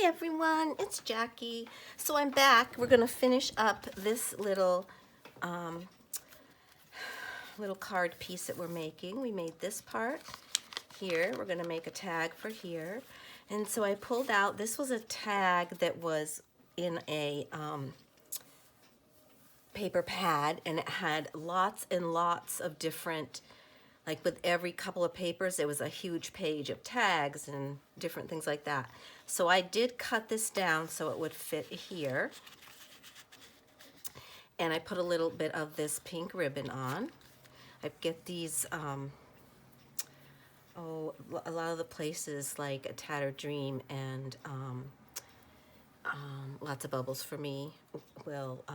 Hi everyone, it's Jackie. So I'm back. We're gonna finish up this little card piece that we're making. We made this part here. We're gonna make a tag for here. And so I pulled out, this was a tag that was in a paper pad, and it had lots and lots of different, like with every couple of papers, there was a huge page of tags and different things like that. So I did cut this down so it would fit here. And I put a little bit of this pink ribbon on. I get these, a lot of the places like A Tattered Dream and Lots of Bubbles for Me will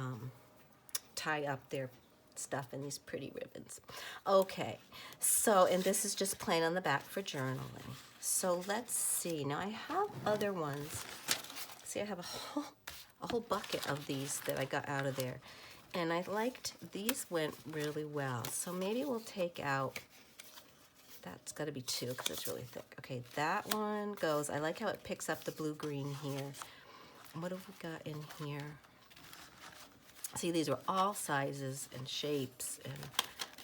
tie up their stuff in these pretty ribbons. Okay, so, and this is just plain on the back for journaling. So let's see, now I have other ones. See, I have a whole bucket of these that I got out of there. And I liked, these went really well. So maybe we'll take out, that's gotta be 2 because it's really thick. Okay, that one goes, I like how it picks up the blue-green here. And what have we got in here? See, these were all sizes and shapes, and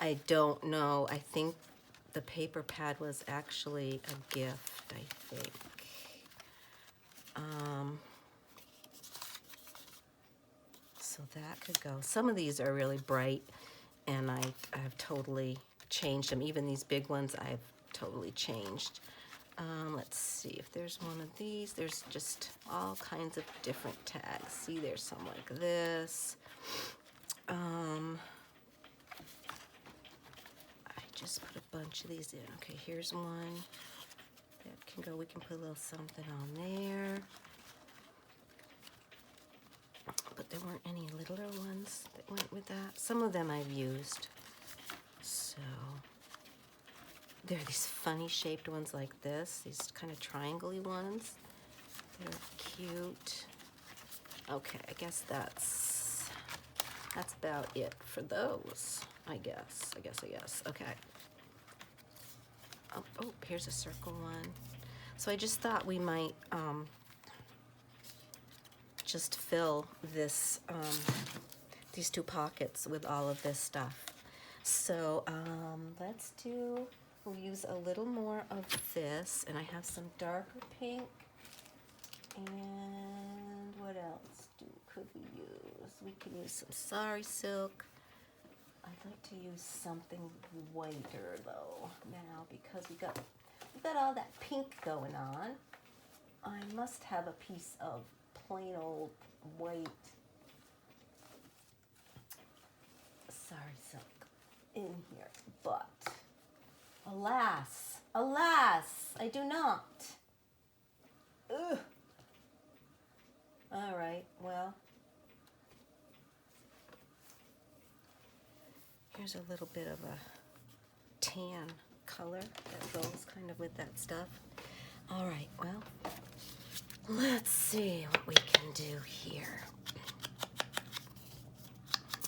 I don't know. I think the paper pad was actually a gift, I think. So that could go. Some of these are really bright, and I've totally changed them. Even these big ones, I've totally changed. Let's see if there's one of these. There's just all kinds of different tags. See, there's some like this. I just put a bunch of these in. Okay, here's one that can go. We can put a little something on there. But there weren't any littler ones that went with that. Some of them I've used. So there are these funny shaped ones like this, these kind of triangle-y ones. They're cute. Okay, I guess that's about it for those, I guess. Okay. Oh, here's a circle one. So I just thought we might just fill this, these 2 pockets with all of this stuff. So we'll use a little more of this, and I have some darker pink. And what else could we use? We can use some sari silk. I'd like to use something whiter though now, because we got all that pink going on. I must have a piece of plain old white sari silk in here, but alas, I do not. Ugh. All right, well, here's a little bit of a tan color that goes kind of with that stuff. All right, well, let's see what we can do here.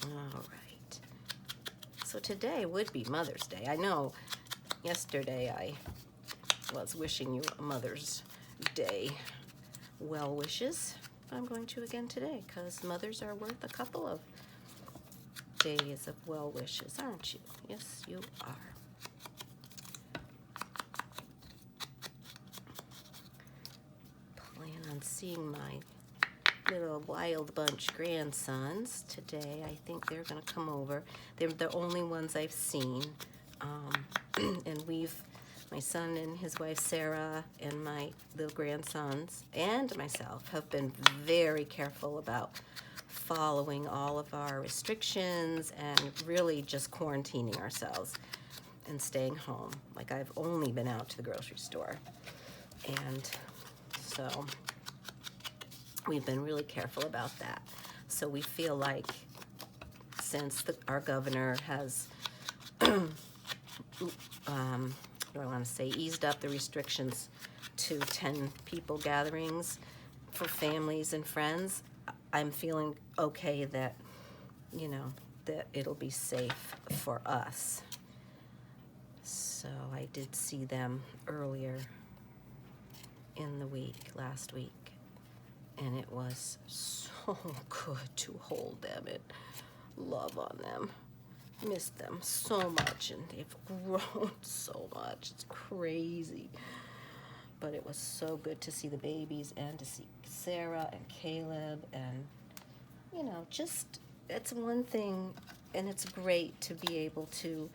All right. So today would be Mother's Day. I know yesterday I was wishing you a Mother's Day well wishes. I'm going to again today, because mothers are worth a couple of days of well wishes, aren't you? Yes, you are. Plan on seeing my little wild bunch grandsons today. I think they're going to come over. They're the only ones I've seen. And my son and his wife Sarah and my little grandsons and myself have been very careful about following all of our restrictions and really just quarantining ourselves and staying home. Like, I've only been out to the grocery store. And so we've been really careful about that. So we feel like, since our governor has eased up the restrictions to 10 people gatherings for families and friends, I'm feeling okay that, that it'll be safe for us. So I did see them earlier in the week, last week. and it was so good to hold them and love on them. Miss them so much, and they've grown so much. It's crazy. But it was so good to see the babies and to see Sarah and Caleb, and you know, just it's one thing, and it's great to be able to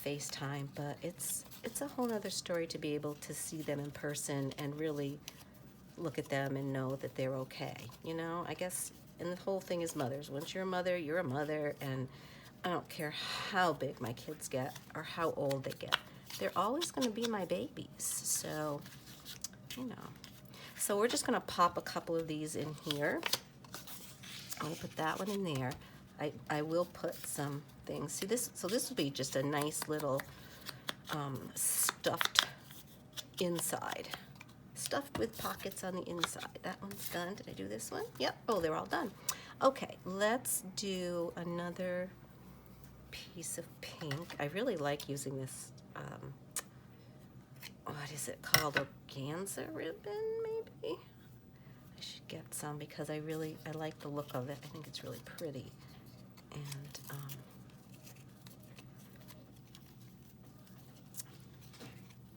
FaceTime, but it's a whole other story to be able to see them in person and really look at them and know that they're okay. You know, I guess, and the whole thing is mothers. Once you're a mother, and I don't care how big my kids get or how old they get. They're always going to be my babies. So, you know. So we're just going to pop a couple of these in here. I'm going to put that one in there. I will put some things. See this? So this will be just a nice little stuffed inside. Stuffed with pockets on the inside. That one's done. Did I do this one? Yep. Oh, they're all done. Okay, let's do another piece of pink. I really like using this, what is it called? Organza ribbon, maybe? I should get some because I like the look of it. I think it's really pretty. And,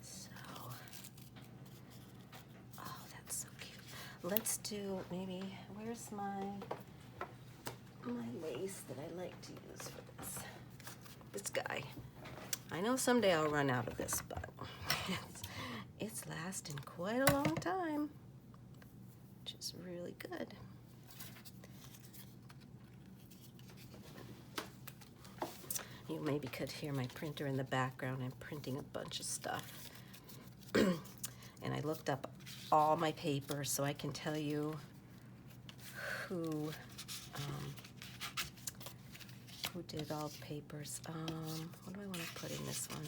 so, oh, that's so cute. Let's do maybe, where's my lace that I like to use for this? This guy. I know someday I'll run out of this, but it's lasting quite a long time, which is really good. You maybe could hear my printer in the background. I'm printing a bunch of stuff. And I looked up all my papers so I can tell you who did all the papers. What do I want to put in this one?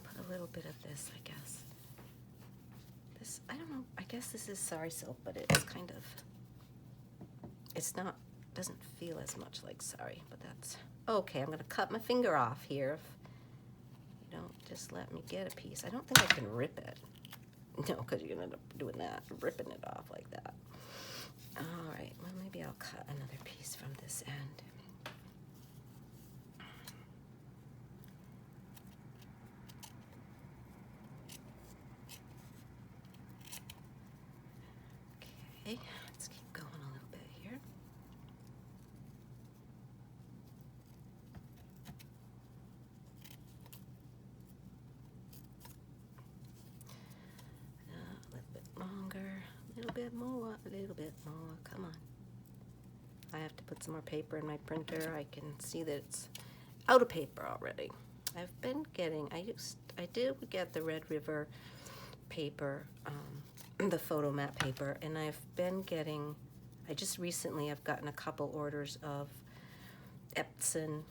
Put a little bit of this, I guess. This, I don't know, I guess this is Sari Silk, but it's kind of, it's not, doesn't feel as much like Sari, but that's, okay, I'm going to cut my finger off here if you don't just let me get a piece. I don't think I can rip it. No, because you're going to end up doing that, ripping it off like that. All right, well, maybe I'll cut another piece from this end. Okay, let's keep going a little bit here. A little bit longer, a little bit more, a little bit more. Come on. I have to put some more paper in my printer. I can see that it's out of paper already. I've been getting, I did get the Red River paper, the photo mat paper, and I've been getting, I've gotten a couple orders of Epson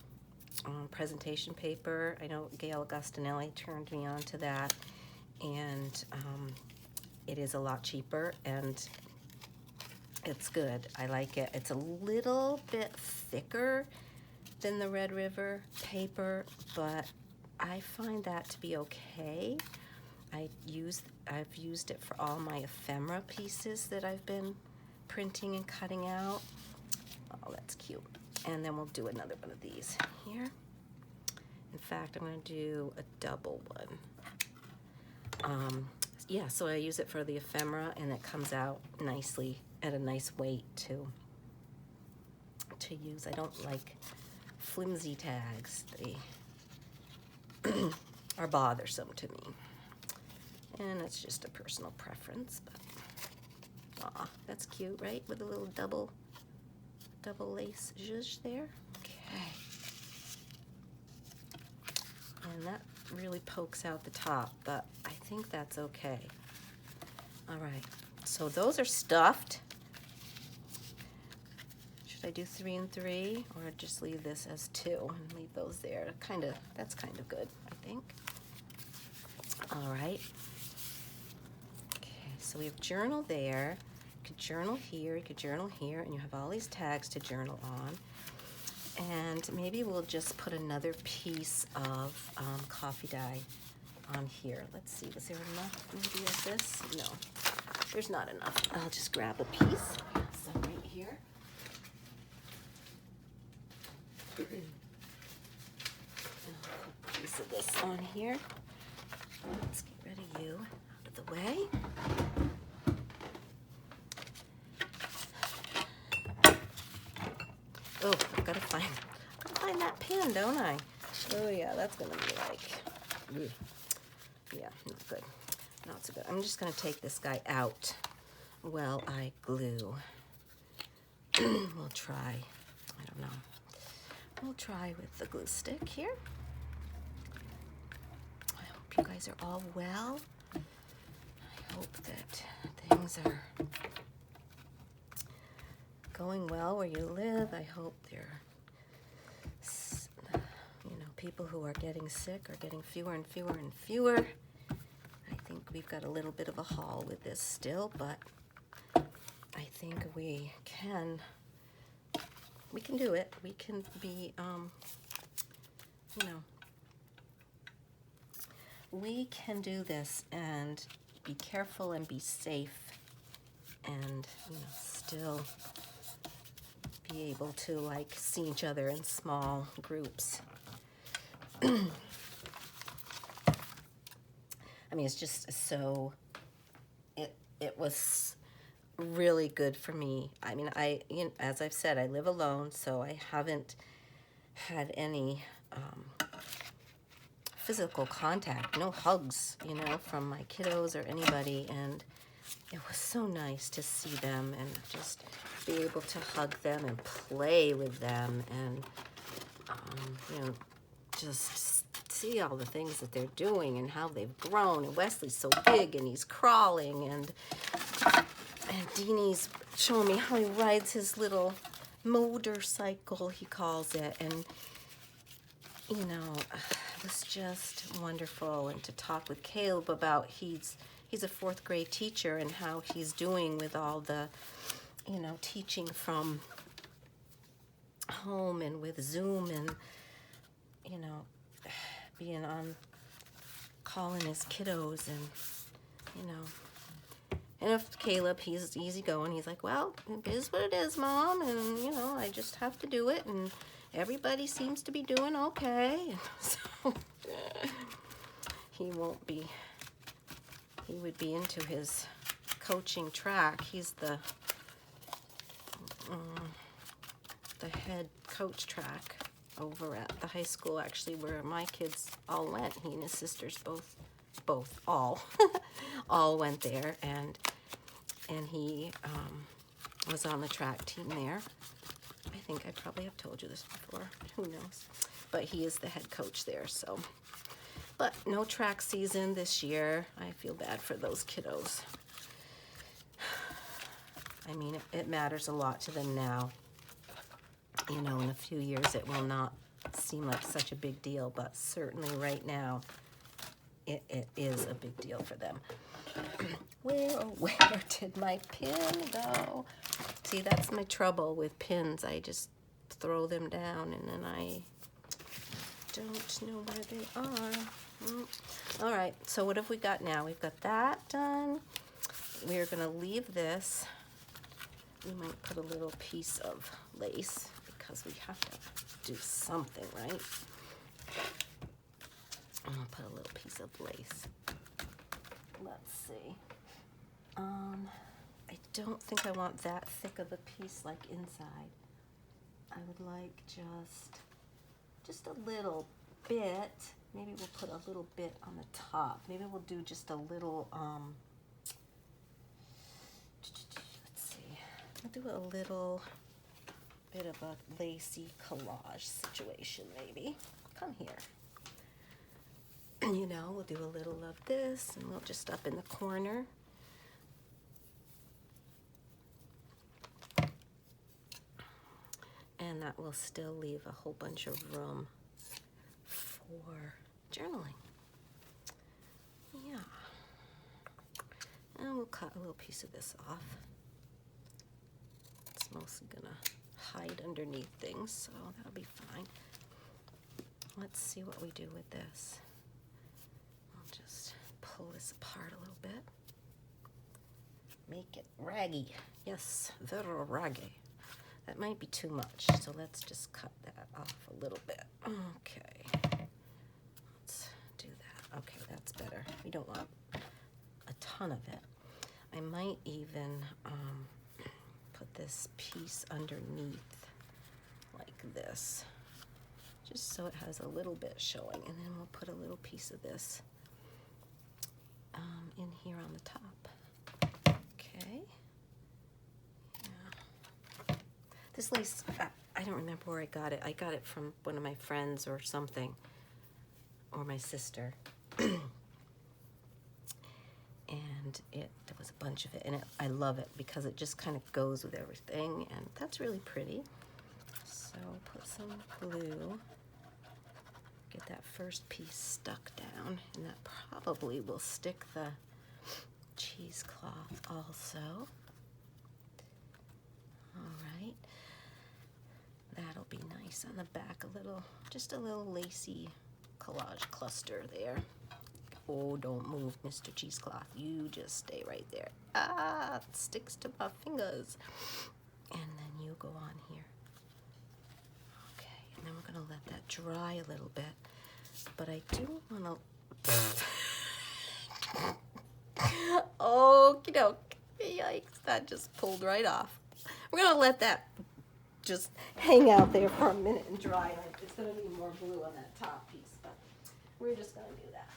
presentation paper. I know Gail Agostinelli turned me on to that, and it is a lot cheaper, and it's good. I like it. It's a little bit thicker than the Red River paper, but I find that to be okay. I've used it for all my ephemera pieces that I've been printing and cutting out. Oh, that's cute. And then we'll do another one of these here. In fact, I'm going to do a double one. Yeah, so I use it for the ephemera, and it comes out nicely at a nice weight to use. I don't like flimsy tags. They are bothersome to me. And it's just a personal preference, but aw, that's cute, right? With a little double lace zhuzh there. Okay. And that really pokes out the top, but I think that's okay. All right, so those are stuffed. Should I do 3 and 3, or just leave this as 2 and leave those there? That's kind of good, I think. All right. Okay, so we have journal there. You could journal here, you could journal here, and you have all these tags to journal on. And maybe we'll just put another piece of coffee dye on here. Let's see, was there enough maybe of this? No, there's not enough. I'll just grab a piece. Some right here. And I'll put a piece of this on here. Let's get rid of you out of the way. Oh, I've got to find that pin, don't I? Oh yeah, that's gonna be like, yeah, not good. Not so good. I'm just gonna take this guy out while I glue. We'll try. I don't know. We'll try with the glue stick here. I hope you guys are all well. I hope that things are going well where you live. I hope people who are getting sick are getting fewer and fewer and fewer. I think we've got a little bit of a haul with this still, but I think we can do it. We can be, we can do this and be careful and be safe and, still be able to like see each other in small groups. I mean, it's just so, it was really good for me. I mean, as I've said, I live alone, so I haven't had any physical contact, no hugs, from my kiddos or anybody, and it was so nice to see them and just be able to hug them and play with them and, just see all the things that they're doing and how they've grown. And Wesley's so big and he's crawling, and Deanie's showing me how he rides his little motorcycle, he calls it, and it was just wonderful. And to talk with Caleb about he's a 4th grade teacher and how he's doing with all the teaching from home and with Zoom and being on calling his kiddos, and and if Caleb, he's easygoing, he's like, well, it is what it is, Mom, and I just have to do it, and everybody seems to be doing okay. And so he would be into his coaching track. He's the head coach track over at the high school, actually, where my kids all went. He and his sisters all went there, and he was on the track team there. I think I probably have told you this before. Who knows? But he is the head coach there, so. But no track season this year. I feel bad for those kiddos. I mean, it matters a lot to them now. In a few years it will not seem like such a big deal, but certainly right now it is a big deal for them. Where did my pin go? See, that's my trouble with pins. I just throw them down and then I don't know where they are. All right, so what have we got now? We've got that done. We're gonna leave this. We might put a little piece of lace because we have to do something, right? I'm gonna put a little piece of lace. Let's see. I don't think I want that thick of a piece like inside. I would like just a little bit. Maybe we'll put a little bit on the top. Maybe we'll do just a little, let's see. We'll do a little bit of a lacy collage situation, maybe. Come here. We'll do a little of this, and we'll just up in the corner. And that will still leave a whole bunch of room for journaling. Yeah. And we'll cut a little piece of this off. It's mostly gonna hide underneath things, so that'll be fine. Let's see what we do with this. I'll just pull this apart a little bit. Make it raggy. Yes, very raggy. That might be too much, so let's just cut that off a little bit. Okay, let's do that. Okay, that's better. We don't want a ton of it. I might even put this piece underneath like this, just so it has a little bit showing, and then we'll put a little piece of this in here on the top. Okay. Yeah. This lace, I don't remember where I got it. I got it from one of my friends or something, or my sister. And there was a bunch of it, and I love it because it just kind of goes with everything, and that's really pretty. So put some glue, get that first piece stuck down, and that probably will stick the cheesecloth also. All right, that'll be nice on the back, just a little lacy collage cluster there. Oh, don't move, Mr. Cheesecloth. You just stay right there. Ah, it sticks to my fingers. And then you go on here. Okay, and then we're gonna let that dry a little bit. But I do wanna... Okie doke. Yikes, that just pulled right off. We're gonna let that just hang out there for a minute and dry. It's gonna need more glue on that top piece, but we're just gonna do that.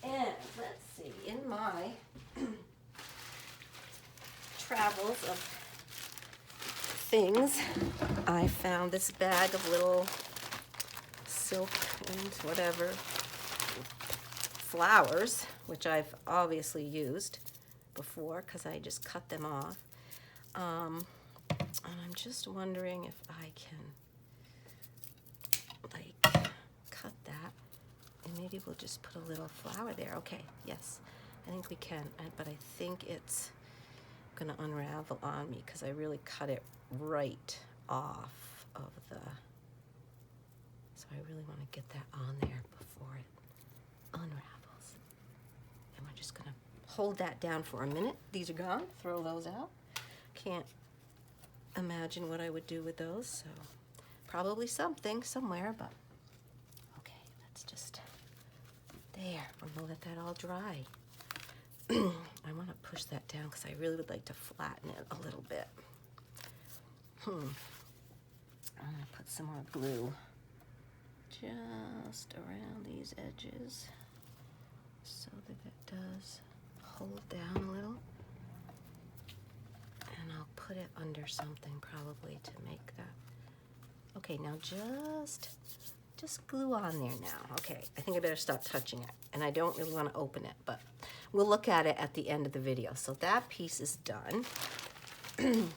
And let's see, in my travels of things, I found this bag of little silk and whatever flowers, which I've obviously used before because I just cut them off. And I'm just wondering if I can like cut that, and maybe we'll just put a little flower there. Okay, yes, I think we can, but I think it's gonna unravel on me because I really cut it right off of the, so I really want to get that on there before it unravels. And we're just gonna hold that down for a minute. These are gone, throw those out. Can't imagine what I would do with those, so probably something somewhere, but okay, let's just, there, we're gonna let that all dry. I want to push that down because I really would like to flatten it a little bit. I'm gonna put some more glue just around these edges so that it does hold down a little. And I'll put it under something probably to make that. Okay, now just glue on there now. Okay, I think I better stop touching it. And I don't really want to open it, but we'll look at it at the end of the video. So that piece is done.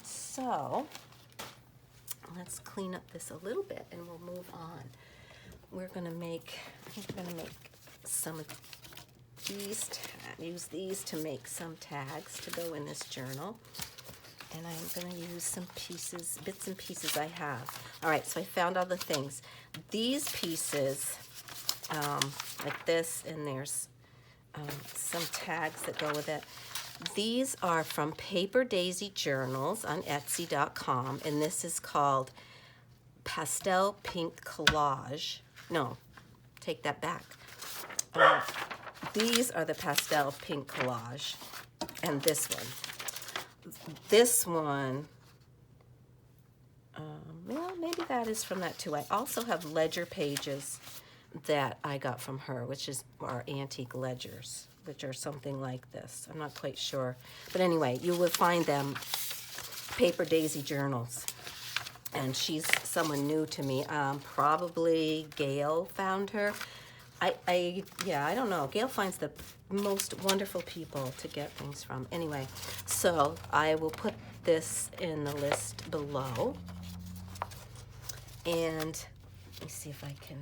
So let's clean up this a little bit and we'll move on. We're gonna make, I think we're gonna make some of these, use these to make some tags to go in this journal. And I'm gonna use some pieces, bits and pieces I have. All right, so I found all the things. These pieces, like this, and there's some tags that go with it. These are from Paper Daisy Journals on Etsy.com, and this is called Pastel Pink Collage. No, take that back. These are the Pastel Pink Collage, and this one. This one, well, maybe that is from that too. I also have ledger pages that I got from her, which is our antique ledgers, which are something like this. I'm not quite sure. But anyway, you will find them, Paper Daisy Journals. And she's someone new to me. Probably Gail found her. Yeah, I don't know. Gail finds the most wonderful people to get things from. Anyway, so I will put this in the list below. And let me see if I can,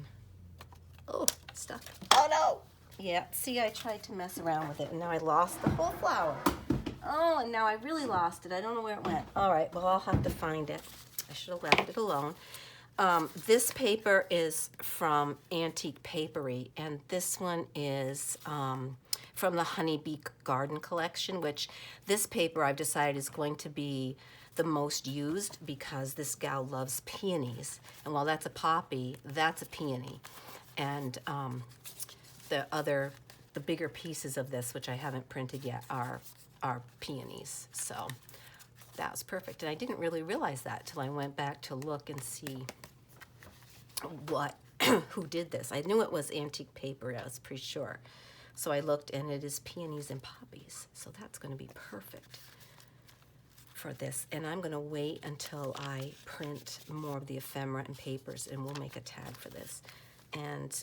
oh, it's stuck. Oh no! Yeah, see, I tried to mess around with it and now I lost the whole flower. Oh, and now I really lost it. I don't know where it went. All right, well, I'll have to find it. I should have left it alone. This paper is from Antique Papery, and this one is from the Honeybee Garden collection, which this paper I've decided is going to be the most used because this gal loves peonies. And while that's a poppy, that's a peony. And the bigger pieces of this, which I haven't printed yet, are peonies. So that was perfect. And I didn't really realize that till I went back to look and see who did this. I knew it was antique paper, I was pretty sure. So I looked, and it is peonies and poppies. So that's going to be perfect for this. And I'm going to wait until I print more of the ephemera and papers, and we'll make a tag for this. And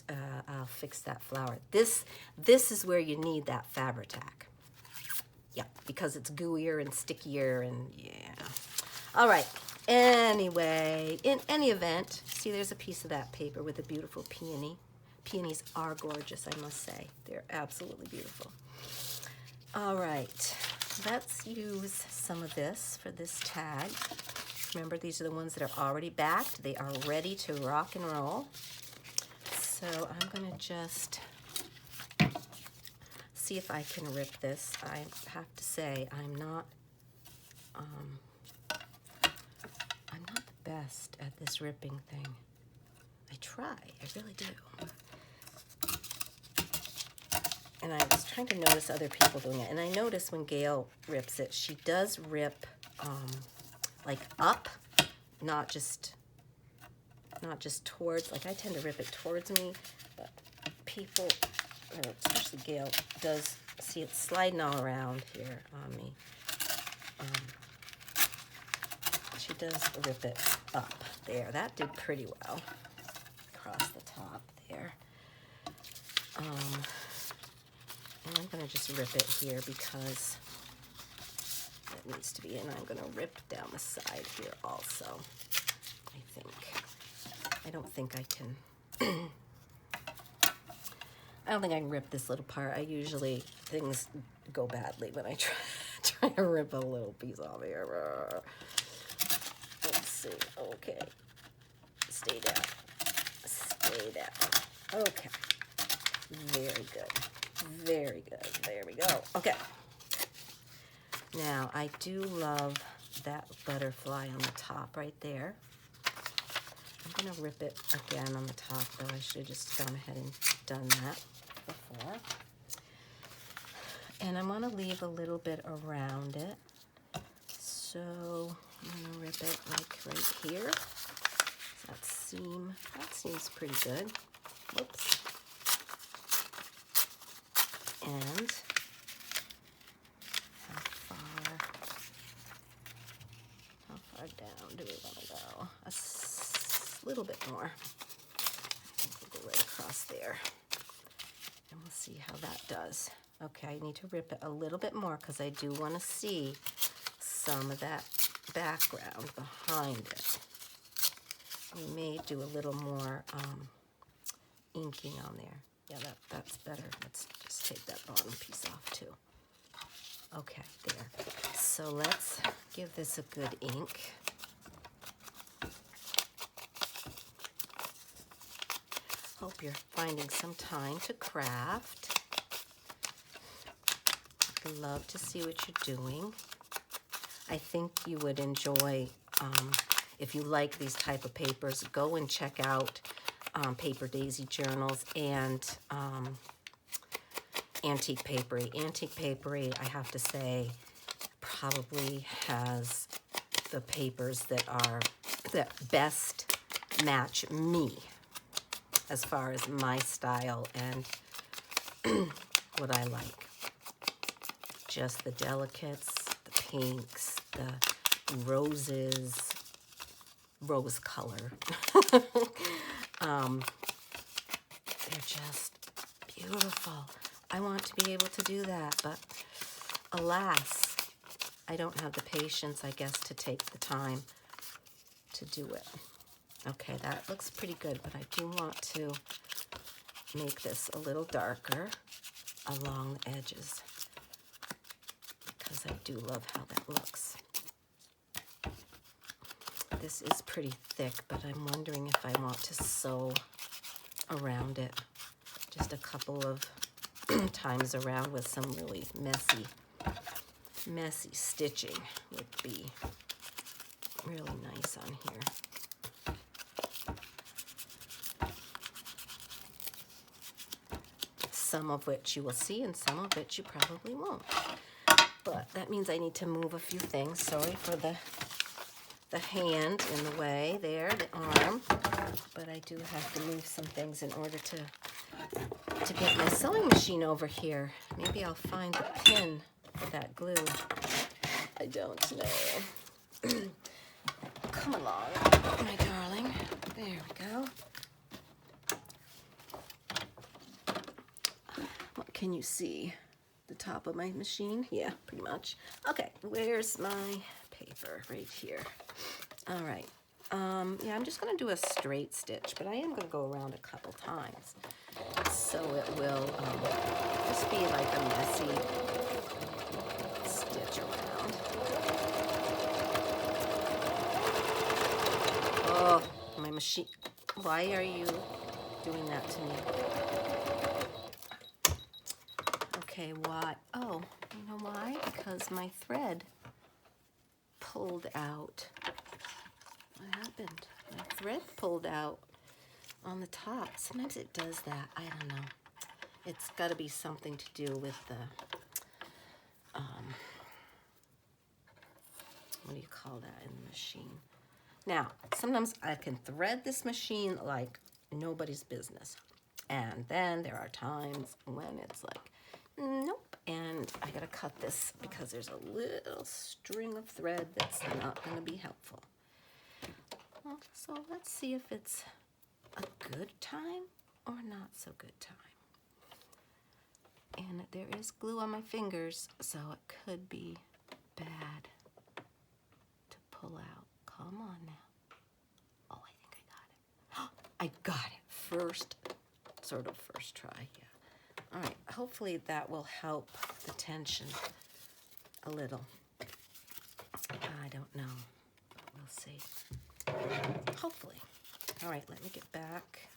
I'll fix that flower. This is where you need that Fabri-Tac. Yeah, because it's gooier and stickier, and yeah. All right. Anyway, in any event, see, there's a piece of that paper with a beautiful peony. Peonies are gorgeous, I must say. They're absolutely beautiful. All right, let's use some of this for this tag. Remember, these are the ones that are already backed. They are ready to rock and roll. So I'm going to just see if I can rip this. I have to say, I'm not the best at this ripping thing. I try, I really do. And I was trying to notice other people doing it. And I noticed when Gail rips it, she does rip like up, not just towards. Like I tend to rip it towards me, but people, or especially Gail, does see it sliding all around here on me. She does rip it up there. That did pretty well across the top there. And I'm going to just rip it here because it needs to be, and I'm going to rip down the side here also, I think. I don't think I can, I don't think I can rip this little part. I usually, things go badly when I try to rip a little piece off here. Let's see, okay. Stay down, stay down. Okay, very good. Very good. There we go. Okay. Now, I do love that butterfly on the top right there. I'm going to rip it again on the top, though. I should have just gone ahead and done that before. And I'm going to leave a little bit around it. So I'm going to rip it like right here. That seems pretty good. Whoops. And how far down do we want to go? A little bit more. I think we'll go right across there. And we'll see how that does. Okay, I need to rip it a little bit more because I do want to see some of that background behind it. We may do a little more inking on there. Yeah, that's better. Let's just take that bottom piece off too. Okay, there. So let's give this a good ink. Hope you're finding some time to craft. I'd love to see what you're doing. I think you would enjoy, if you like these type of papers, go and check out Paper Daisy journals and Antique Papery. Antique Papery, I have to say, probably has the papers that best match me as far as my style and what I like. Just the delicates, the pinks, the roses, rose color. They're just beautiful. I want to be able to do that, but alas, I don't have the patience, I guess, to take the time to do it. Okay, that looks pretty good, but I do want to make this a little darker along the edges because I do love how that looks. This is pretty thick, but I'm wondering if I want to sew around it. Just a couple of times around with some really messy stitching would be really nice on here. Some of which you will see and some of which you probably won't. But that means I need to move a few things. Sorry for the hand in the way there, the arm. But I do have to move some things in order to get my sewing machine over here. Maybe I'll find the pin for that glue. I don't know. Come along, my darling. There we go. What can you see? The top of my machine? Yeah, pretty much. Okay, where's my paper? Right here. All right. Yeah, I'm just going to do a straight stitch, but I am going to go around a couple times. So it will just be like a messy stitch around. Oh, my machine. Why are you doing that to me? Okay, why? Oh, you know why? Because my thread pulled out. What happened? My thread pulled out on the top. Sometimes it does that. I don't know. It's got to be something to do with the, what do you call that in the machine? Now, sometimes I can thread this machine like nobody's business. And then there are times when it's like, nope, and I gotta cut this because there's a little string of thread that's not gonna be helpful. Well, so let's see if it's a good time or not so good time. And there is glue on my fingers, so it could be bad to pull out. Come on now. Oh, I think I got it. I got it. First try, yeah. All right, hopefully that will help the tension a little. I don't know, but we'll see. Hopefully. All right, let me get back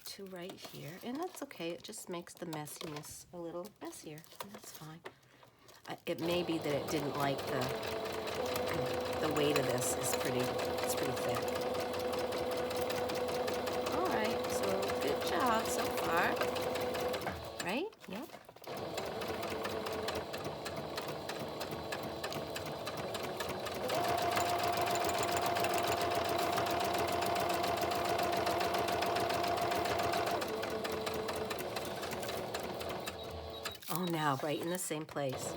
to right here, and that's okay. It just makes the messiness a little messier, and that's fine. It may be that it didn't like the weight of this is pretty thick. All right, so good job so far. Right? Yep. Oh, now right in the same place.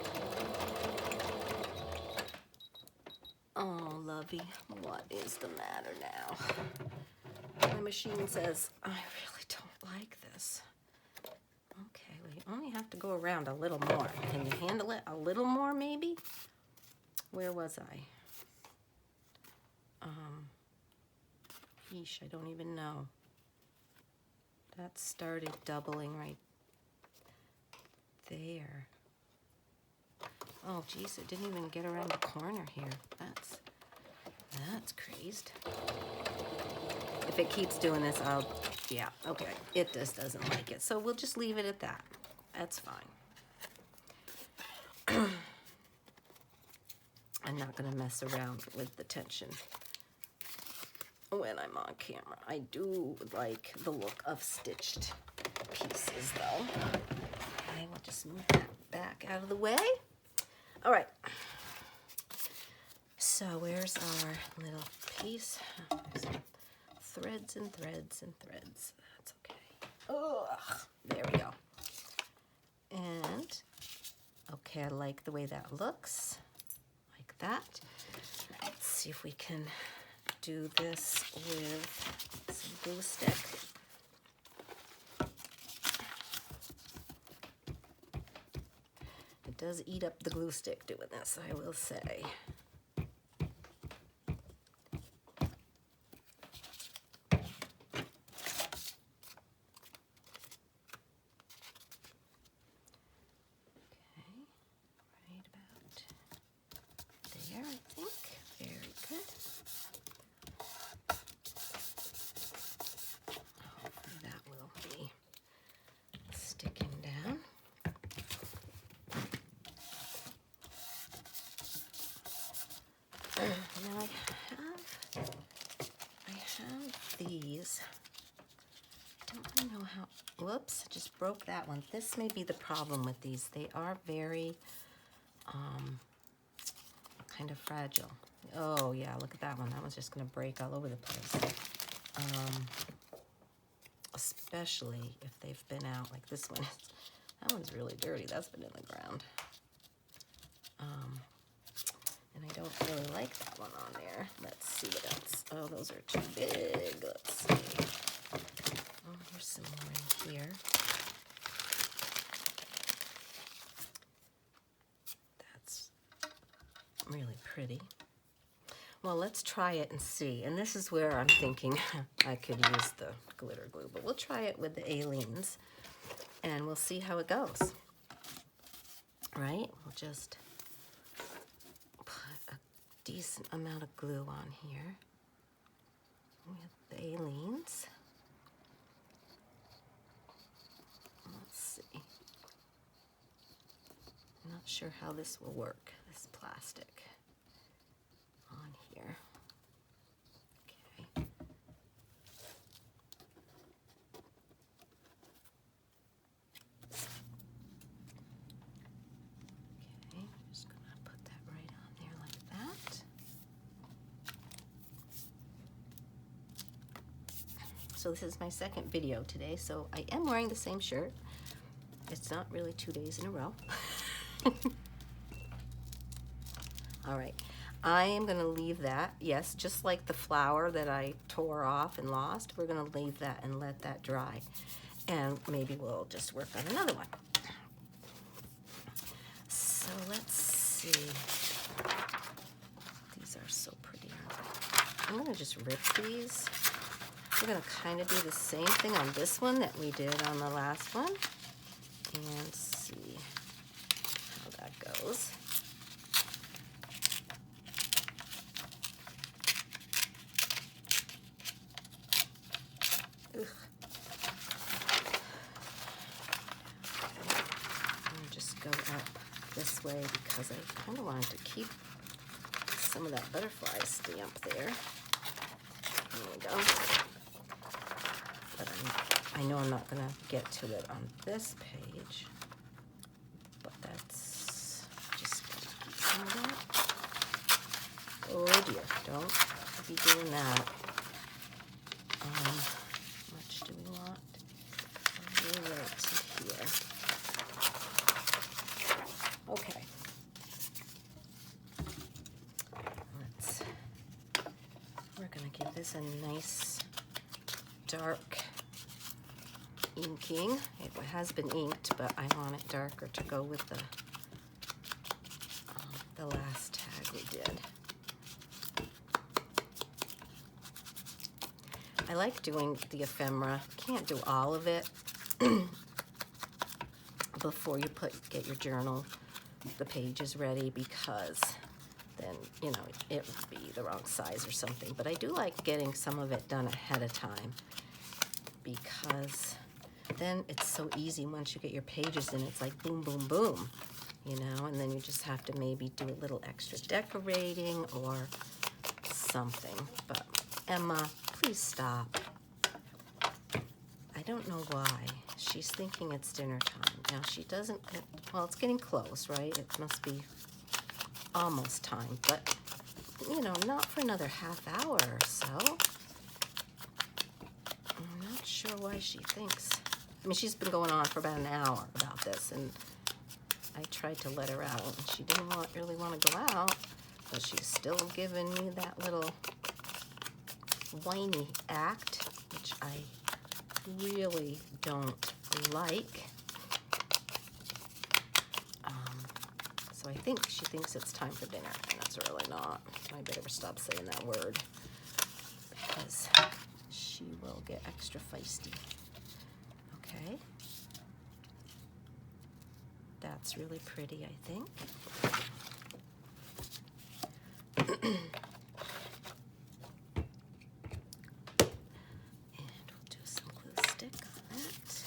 Oh, lovey, what is the matter now? My machine says, I really don't like this. Okay, well, you only have to go around a little more. Can you handle it a little more, maybe? Where was I? Yeesh, I don't even know. That started doubling right there. Oh, geez, it didn't even get around the corner here. That's crazed. If it keeps doing this, yeah, okay. It just doesn't like it. So we'll just leave it at that. That's fine. I'm not going to mess around with the tension when I'm on camera. I do like the look of stitched pieces, though. I will just move that back out of the way. All right. So where's our little piece? Threads and threads and threads. That's okay. Ugh, there we go. And, okay, I like the way that looks. Like that. Let's see if we can do this with some glue stick. It does eat up the glue stick doing this, I will say. Sticking down. just broke that one. This may be the problem with these. They are very kind of fragile. Oh yeah, look at that one. That one's just gonna break all over the place. Especially if they've been out like this one. That one's really dirty. That's been in the ground. And I don't really like that one on there. Let's see what else. Oh, those are too big. Let's see. Oh, here's some more in here. That's really pretty. Well, let's try it and see. And this is where I'm thinking I could use the glitter glue, but we'll try it with the Aleene's and we'll see how it goes. Right? We'll just put a decent amount of glue on here with the Aleene's. Let's see. I'm not sure how this will work, this plastic on here. Okay. Okay, just gonna put that right on there like that. So this is my second video today, so I am wearing the same shirt. It's not really 2 days in a row. All right, I am gonna leave that, yes, just like the flower that I tore off and lost, we're gonna leave that and let that dry. And maybe we'll just work on another one. So let's see. These are so pretty, aren't they? I'm gonna just rip these. We're gonna kind of do the same thing on this one that we did on the last one. And see how that goes. Ugh. I'm gonna just go up this way because I kind of wanted to keep some of that butterfly stamp there. There we go. But I know I'm not gonna get to it on this page, but that's just gonna keep some of that. Oh dear, don't be doing that. How much do we want? Right to here. Okay. We're gonna give this a nice dark inking. It has been inked, but I want it darker to go with the last tag we did. I like doing the ephemera. Can't do all of it before you get your journal, the pages ready, because then, you know, it would be the wrong size or something. But I do like getting some of it done ahead of time because then it's so easy once you get your pages in. It's like boom, boom, boom, you know, and then you just have to maybe do a little extra decorating or something. But Emma, please stop. I don't know why. She's thinking it's dinner time. Now she doesn't, well, it's getting close, right? It must be almost time, but you know, not for another half hour or so. I'm not sure why she thinks. I mean, she's been going on for about an hour about this, and I tried to let her out, and she didn't really want to go out, but she's still giving me that little whiny act, which I really don't like. So I think she thinks it's time for dinner, and that's really not. I better stop saying that word because she will get extra feisty. Okay. That's really pretty, I think. And we'll do some glue stick on that.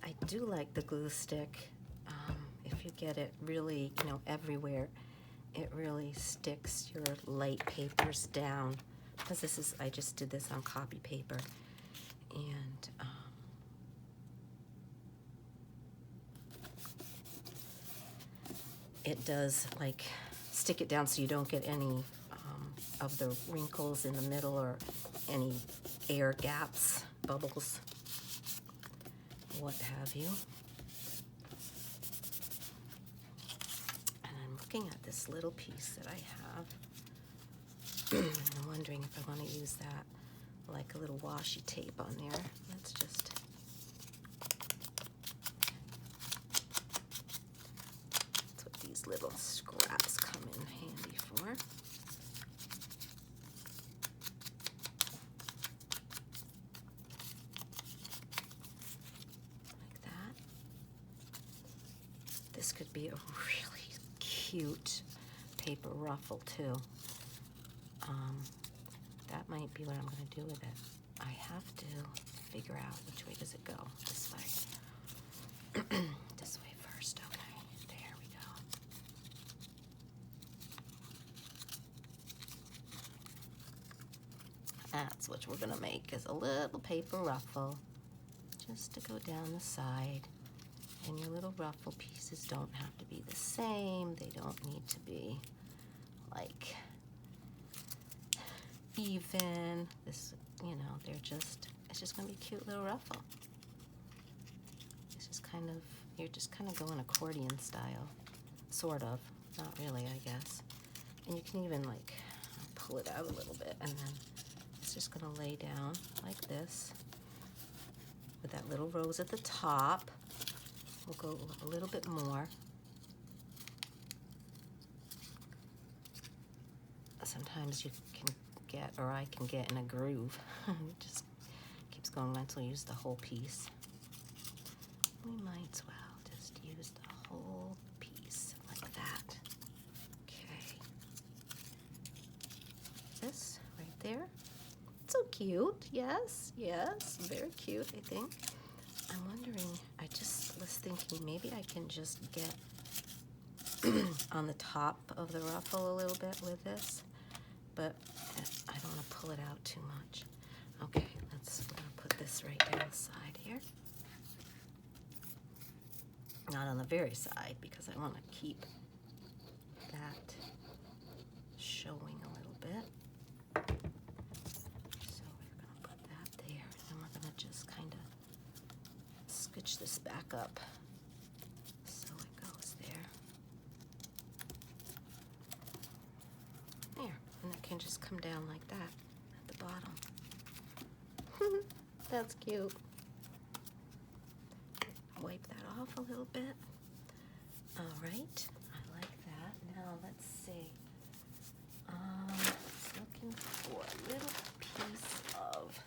I do like the glue stick if you get it really, you know, everywhere. it really sticks your light papers down, because this is, I just did this on copy paper, and it does like stick it down so you don't get any of the wrinkles in the middle or any air gaps, bubbles, what have you. And I'm looking at this little piece that I have. And I'm wondering if I want to use that like a little washi tape on there. Let's just that's what these little scraps come in handy for. Like that. This could be a really cute paper ruffle too. That might be what I'm going to do with it. I have to figure out which way does it go. This way. This way first. Okay, there we go. That's what we're going to make, is a little paper ruffle just to go down the side. And your little ruffle pieces don't have to be the same. They don't need to be like even. This, you know, they're just, it's just gonna be a cute little ruffle. It's just kind of, you're just kind of going accordion style, sort of, not really, I guess. And you can even like pull it out a little bit, and then it's just gonna lay down like this with that little rose at the top. We'll go a little bit more. Sometimes you can get, or I can get in a groove. It just keeps going until you use the whole piece. We might as well just use the whole piece like that. Okay. This right there. So cute. Yes, yes, very cute, I think. I'm wondering, I just was thinking maybe I can just get on the top of the ruffle a little bit with this, but I don't want to pull it out too much. Okay, we're gonna put this right down the side here. Not on the very side, because I want to keep that showing a little bit. So we're gonna put that there, and we're gonna just kind of scooch this back up so it goes there. There, and it can just come down like that at the bottom. That's cute. Wipe that off a little bit. All right, I like that. Now let's see. Looking for a little piece of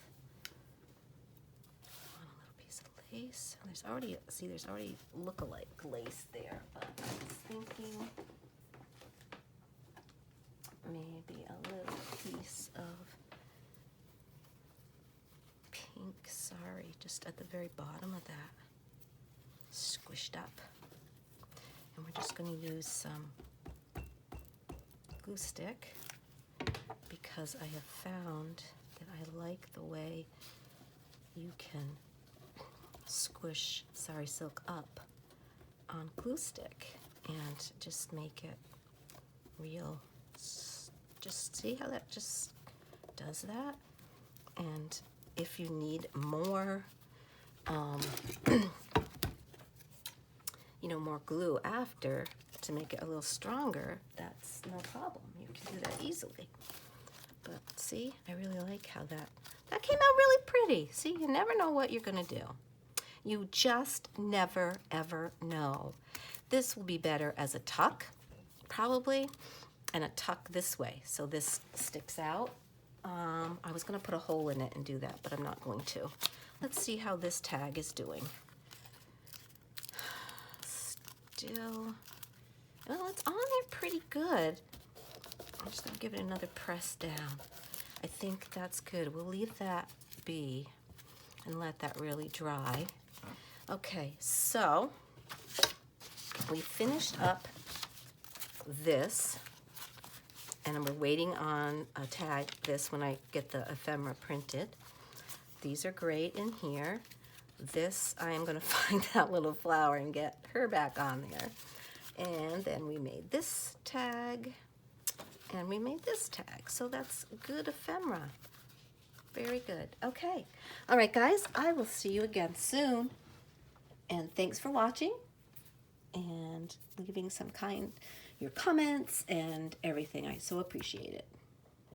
lace. There's already, see, there's already look-alike lace there, but I was thinking maybe a little piece of pink sari just at the very bottom of that, squished up. And we're just going to use some glue stick, because I have found that I like the way you can squish sari silk up on glue stick and just make it real. Just see how that just does that. And if you need more you know, more glue after to make it a little stronger, that's no problem. You can do that easily. But see, I really like how that came out really pretty. See, you never know what you're gonna do. You just never, ever know. This will be better as a tuck, probably, and a tuck this way, so this sticks out. I was gonna put a hole in it and do that, but I'm not going to. Let's see how this tag is doing. Still, well, it's on there pretty good. I'm just gonna give it another press down. I think that's good. We'll leave that be and let that really dry. Okay, so we finished up this and we're waiting on a tag this when I get the ephemera printed. These are great in here. This, I am going to find that little flower and get her back on there. And then we made this tag, and we made this tag. So that's good ephemera. Very good. Okay. All right, guys, I will see you again soon. And thanks for watching and leaving your comments and everything. I so appreciate it.